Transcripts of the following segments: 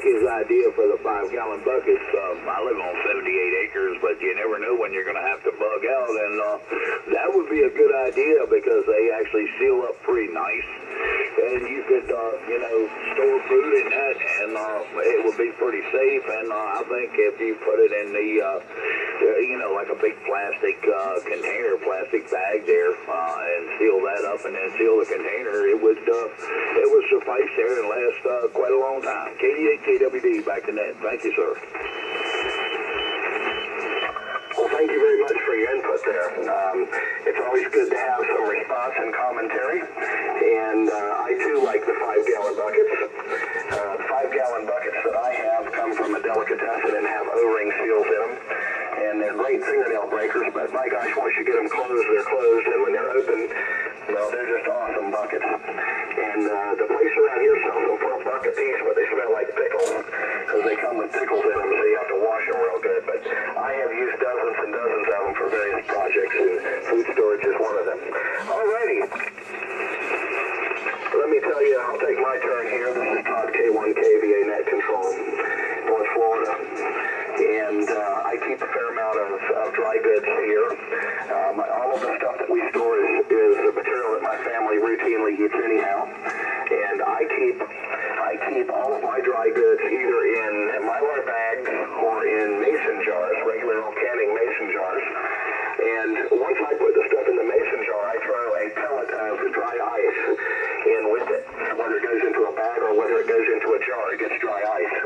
his idea for the 5-gallon buckets. I live on 78 acres, but you never know when you're going to have to bug out, and that would be a good idea because they actually seal up pretty nice, and you could, store food in that, and it would be pretty safe. And I think if you put it in the, like a big plastic container, plastic bag there, and seal that up, and then seal the container, it would suffice there and last quite a long time. K1KVA, back to net. Thank you, sir. Well, thank you very much for your input there. It's always good to have some response and commentary, and I too like the 5-gallon buckets. The 5-gallon buckets that I have come from a delicatessen and have O-ring seals in them, and they're great fingernail breakers, but my gosh, once you get them closed, they're closed, and when they're open, well, they're just awesome buckets. And the place around here sells them for $1 a piece, but they smell like pickles, because they come with pickles in them, so you have to wash them real good. But I have used dozens and dozens of them for various projects, and food storage is one of them. Alrighty. Let me tell you, I'll take my turn here. This is Todd, K1KVA Net Control, North Florida. And I keep a fair amount of dry goods here. All of the stuff that we store is the material that my family routinely eats anyhow. And I keep all of my dry goods either in Mylar bags or in mason jars, regular old canning mason jars. And once I put the stuff in the mason jar, I throw a pellet of dry ice in with it. Whether it goes into a bag or whether it goes into a jar, it gets dry ice.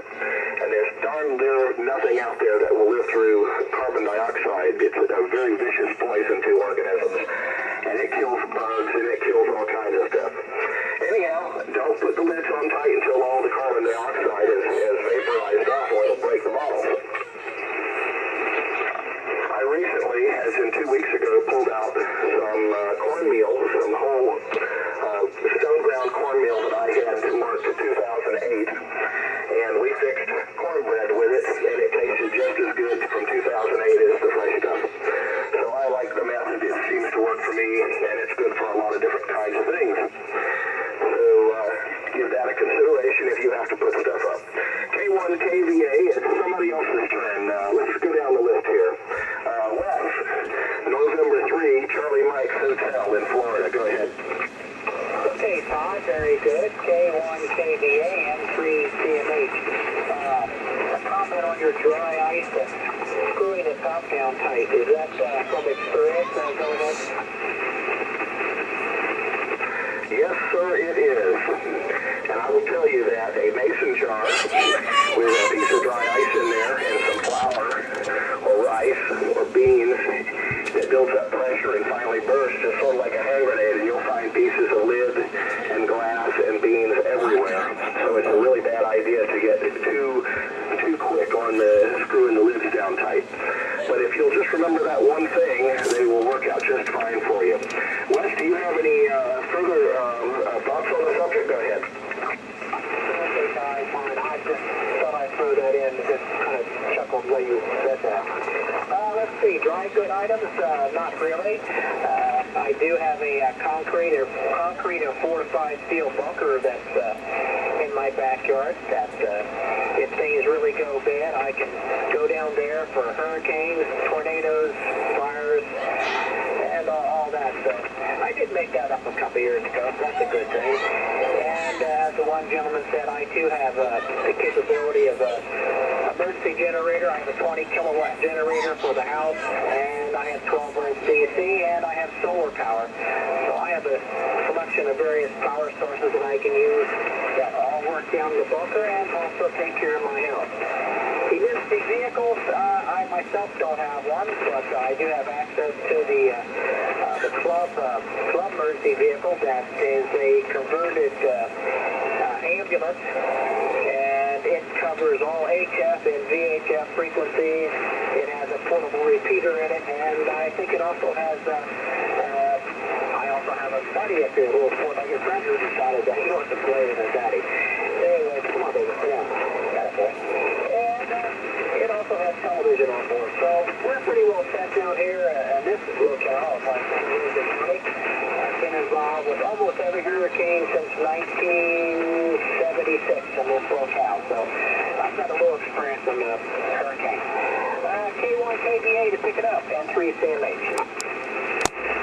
And there's nothing out there that will live through carbon dioxide. It's a very vicious poison to organisms. And it kills bugs and it kills all kinds of stuff. Anyhow, don't put the lids on tight until all the carbon dioxide is vaporized off, or it'll break the bottle. I recently, as in 2 weeks ago, pulled out some cornmeal, some whole stone ground cornmeal that I had marked to 2008, and we fixed cornbread with it, and it tasted just as good from 2008 as the fresh stuff. So I like the method. It seems to work for me, and it's good for a lot of different kinds of things. So give that a consideration if you have to put stuff up. K1KVA, it's somebody else's turn. Let's go down the list here. Wes, November 3, Charlie Mike's Hotel in Florida. Go ahead. Okay, Todd, very good. K1KVA and 3CMH. A comment on your dry ice and screwing the top down tight. Is that from experience? Go ahead. Yes, sir, it is. And I will tell you that a mason jar with a piece of dry ice in there and some flour or rice or beans that builds up pressure and finally bursts, just sort of like a hand grenade, and you'll find pieces of lid and glass and beans everywhere. So it's a really bad idea to get too quick on the screwing the lids down tight. But if you'll just remember that one thing, they will work out just fine for you. Wes, do you have any further thoughts on the subject? Go ahead. Okay, Todd, fine. I just thought I'd throw that in, just kind of chuckled when you said that. Let's see, dry good items, not really. I do have a concrete or fortified steel bunker that's in my backyard that if things really go bad, I can go down there for hurricanes, tornadoes, fires, and all that stuff. I did make that up a couple years ago. That's a good thing. And as the one gentleman said, I too have the capability of a emergency generator. I have a 20 kilowatt generator for the house, and I have 12 volts DC, and I have solar power. So I have a selection of various power sources that I can use that all work down the bunker and also take care of my house. Emergency vehicles, I myself don't have one, but I do have access to the club emergency vehicle that is a converted ambulance, and it covers all HF and VHF frequencies. It has a portable repeater in it, and I think it also has I also have a buddy up here, a little 4-legged friend who decided that he wants to play with his daddy. Anyway, come on, baby, sit down. And it also has television on board, so we're pretty well set down here at this locale. Like I've been involved with almost every hurricane since 1976 in this locale, so little experience on hurricanes. K1KVA to pick it up, and 3 CMH.